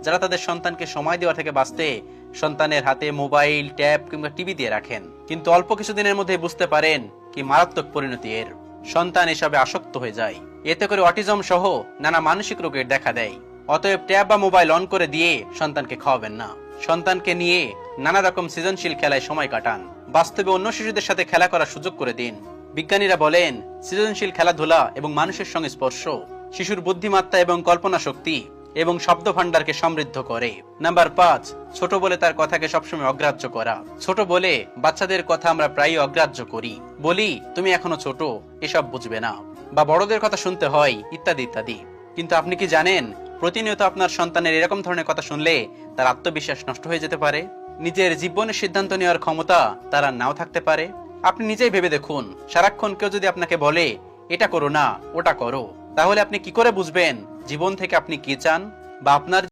যারা তাদের সন্তানকে সময় দেওয়া থেকে বাঁচতে সন্তানের হাতে মোবাইল, ট্যাব কিংবা টিভি দিয়ে রাখেন, কিন্তু অল্প কিছুদিনের মধ্যে বুঝতে পারেন কি মারাত্মক পরিণতি এর। সন্তান এসবে আসক্ত হয়ে যায়, এতে করে অটিজম সহ নানা মানসিক রোগের দেখা দেয়। অতএব ট্যাব বা মোবাইল অন করে দিয়ে সন্তানকে খাওয়াবেন না। সন্তানকে নিয়ে নানা রকম সৃজনশীল খেলায় সময় কাটান, বাস্তবে অন্য শিশুদের সাথে খেলা করার সুযোগ করে দিন। বিজ্ঞানীরা বলেন, সৃজনশীল খেলাধুলা এবং মানুষের সঙ্গে স্পর্শ শিশুর বুদ্ধিমত্তা এবং কল্পনা শক্তি এবং শব্দ ভান্ডারকে সমৃদ্ধ করে। নাম্বার 5, ছোট বলে তার কথাকে সবসময় অগ্রাহ্য করা। ছোট বলে বাচ্চাদের কথা আমরা প্রায়ই অগ্রাহ্য করি, বলি তুমি এখনো ছোট, এসব বুঝবে না, বা বড়দের কথা শুনতে হয়, ইত্যাদি ইত্যাদি। কিন্তু আপনি কি জানেন, প্রতিনিয়ত আপনার সন্তানের এরকম ধরনের কথা শুনলে তার আত্মবিশ্বাস নষ্ট হয়ে যেতে পারে। নিজের জীবনের সিদ্ধান্ত নেওয়ার ক্ষমতা তার আর নাও থাকতে পারে। আপনি নিজেই ভেবে দেখুন, সারাক্ষণ কেউ যদি আপনাকে বলে এটা করো না, ওটা করো, তাহলে আপনি কি করে বুঝবেন জীবন থেকে আপনি কি চান বা আপনার